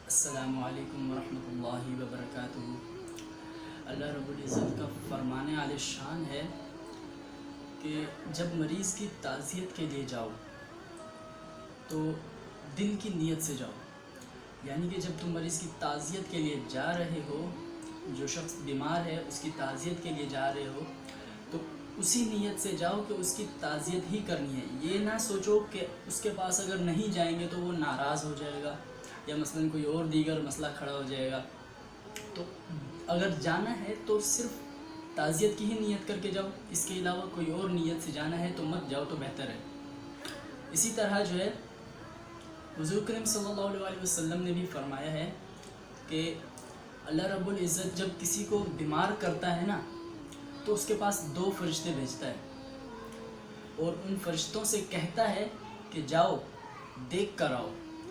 السلام علیکم ورحمۃ اللہ وبرکاتہ۔ اللہ رب العزت کا فرمان عالی شان ہے کہ جب مریض کی تعزیت کے لیے جاؤ تو دل کی نیت سے جاؤ، یعنی کہ جب تم مریض کی تعزیت کے لیے جا رہے ہو، جو شخص بیمار ہے اس کی تعزیت کے لیے جا رہے ہو تو اسی نیت سے جاؤ کہ اس کی تعزیت ہی کرنی ہے۔ یہ نہ سوچو کہ اس کے پاس اگر نہیں جائیں گے تو وہ ناراض ہو جائے گا یا مثلاً کوئی اور دیگر مسئلہ کھڑا ہو جائے گا۔ تو اگر جانا ہے تو صرف تعزیت کی ہی نیت کر کے جاؤ، اس کے علاوہ کوئی اور نیت سے جانا ہے تو مت جاؤ تو بہتر ہے۔ اسی طرح جو ہے حضور کریم صلی اللہ علیہ وسلم نے بھی فرمایا ہے کہ اللہ رب العزت جب کسی کو بیمار کرتا ہے نا تو اس کے پاس 2 فرشتے بھیجتا ہے اور ان فرشتوں سے کہتا ہے کہ جاؤ دیکھ کر آؤ،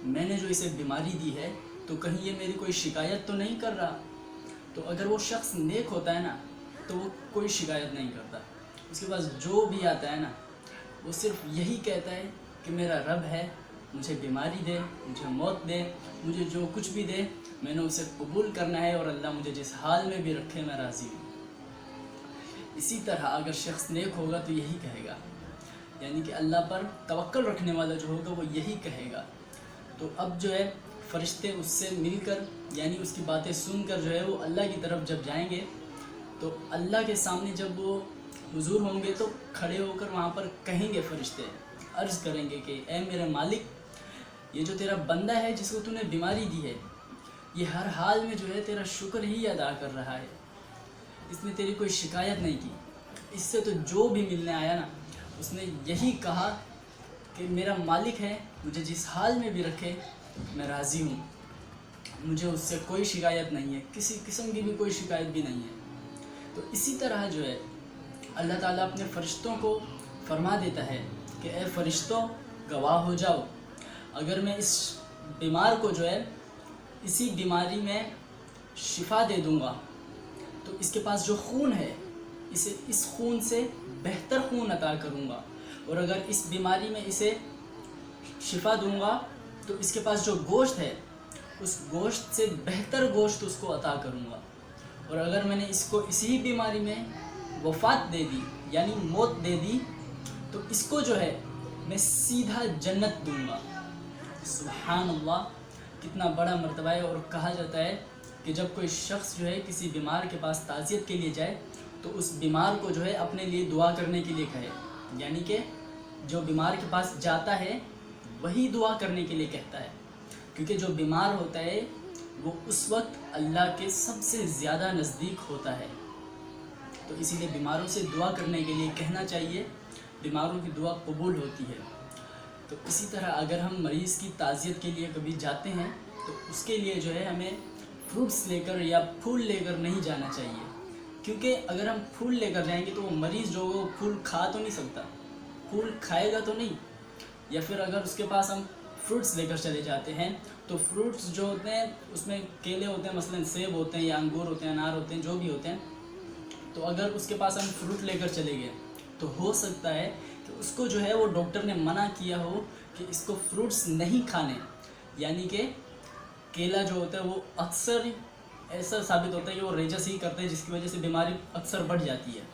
میں نے جو اسے بیماری دی ہے تو کہیں یہ میری کوئی شکایت تو نہیں کر رہا۔ تو اگر وہ شخص نیک ہوتا ہے نا تو وہ کوئی شکایت نہیں کرتا، اس کے پاس جو بھی آتا ہے نا وہ صرف یہی کہتا ہے کہ میرا رب ہے، مجھے بیماری دے، مجھے موت دے، مجھے جو کچھ بھی دے میں نے اسے قبول کرنا ہے اور اللہ مجھے جس حال میں بھی رکھے میں راضی ہوں۔ اسی طرح اگر شخص نیک ہوگا تو یہی کہے گا، یعنی کہ اللہ پر توکل رکھنے والا جو ہوگا وہ یہی کہے گا۔ تو اب جو ہے فرشتے اس سے مل کر یعنی اس کی باتیں سن کر جو ہے وہ اللہ کی طرف جب جائیں گے تو اللہ کے سامنے جب وہ حضور ہوں گے تو کھڑے ہو کر وہاں پر کہیں گے، فرشتے عرض کریں گے کہ اے میرے مالک، یہ جو تیرا بندہ ہے جس کو تو نے بیماری دی ہے یہ ہر حال میں جو ہے تیرا شکر ہی ادا کر رہا ہے، اس نے تیری کوئی شکایت نہیں کی، اس سے تو جو بھی ملنے آیا نا اس نے یہی کہا کہ میرا مالک ہے، مجھے جس حال میں بھی رکھے میں راضی ہوں، مجھے اس سے کوئی شکایت نہیں ہے، کسی قسم کی بھی کوئی شکایت بھی نہیں ہے۔ تو اسی طرح جو ہے اللہ تعالیٰ اپنے فرشتوں کو فرما دیتا ہے کہ اے فرشتوں گواہ ہو جاؤ، اگر میں اس بیمار کو جو ہے اسی بیماری میں شفا دے دوں گا تو اس کے پاس جو خون ہے اسے اس خون سے بہتر خون عطا کروں گا، اور اگر اس بیماری میں اسے شفا دوں گا تو اس کے پاس جو گوشت ہے اس گوشت سے بہتر گوشت اس کو عطا کروں گا، اور اگر میں نے اس کو اسی بیماری میں وفات دے دی یعنی موت دے دی تو اس کو جو ہے میں سیدھا جنت دوں گا۔ سبحان اللہ، کتنا بڑا مرتبہ ہے۔ اور کہا جاتا ہے کہ جب کوئی شخص جو ہے کسی بیمار کے پاس تعزیت کے لیے جائے تو اس بیمار کو جو ہے اپنے لیے دعا کرنے کے لیے کہے، یعنی کہ جو بیمار کے پاس جاتا ہے وہی دعا کرنے کے لیے کہتا ہے، کیونکہ جو بیمار ہوتا ہے وہ اس وقت اللہ کے سب سے زیادہ نزدیک ہوتا ہے، تو اسی لیے بیماروں سے دعا کرنے کے لیے کہنا چاہیے، بیماروں کی دعا قبول ہوتی ہے۔ تو اسی طرح اگر ہم مریض کی تعزیت کے لیے کبھی جاتے ہیں تو اس کے لیے جو ہے ہمیں فروٹس لے کر یا پھول لے کر نہیں جانا چاہیے، کیونکہ اگر ہم پھول لے کر جائیں گے تو وہ مریض جو وہ پھول کھا تو نہیں سکتا، پھول کھائے گا تو نہیں، یا پھر اگر اس کے پاس ہم فروٹس لے کر چلے جاتے ہیں تو فروٹس جو ہوتے ہیں اس میں کیلے ہوتے ہیں، مثلاً سیب ہوتے ہیں یا انگور ہوتے ہیں، انار ہوتے ہیں، جو بھی ہوتے ہیں، تو اگر اس کے پاس ہم فروٹ لے کر چلے گئے تو ہو سکتا ہے کہ اس کو جو ہے وہ ڈاکٹر نے منع کیا ہو کہ اس کو فروٹس نہیں کھانے، یعنی کہ کیلا جو ہوتا ہے وہ اکثر ایسا ثابت ہوتا ہے کہ وہ ریجس ہی کرتے ہیں جس کی وجہ سے بیماری اکثر بڑھ جاتی ہے۔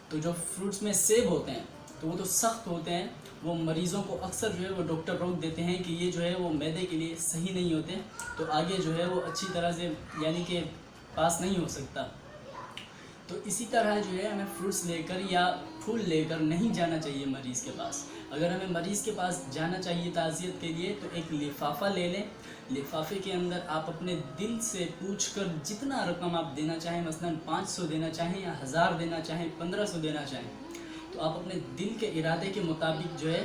تو جو فروٹس میں سیب ہوتے ہیں تو وہ تو سخت ہوتے ہیں، وہ مریضوں کو اکثر جو ہے وہ ڈاکٹر روک دیتے ہیں کہ یہ جو ہے وہ معدے کے لیے صحیح نہیں ہوتے، تو آگے جو ہے وہ اچھی طرح سے یعنی کہ پاس نہیں ہو سکتا۔ تو اسی طرح جو ہے ہمیں فروٹس لے کر یا پھول لے کر نہیں جانا چاہیے مریض کے پاس۔ اگر ہمیں مریض کے پاس جانا چاہیے تعزیت کے لیے تو ایک لفافہ لے لیں، لفافے کے اندر آپ اپنے دل سے پوچھ کر جتنا رقم آپ دینا چاہیں، مثلاً 500 دینا چاہیں یا 1000 دینا چاہیں، 1500 دینا چاہیں، تو آپ اپنے دل کے ارادے کے مطابق جو ہے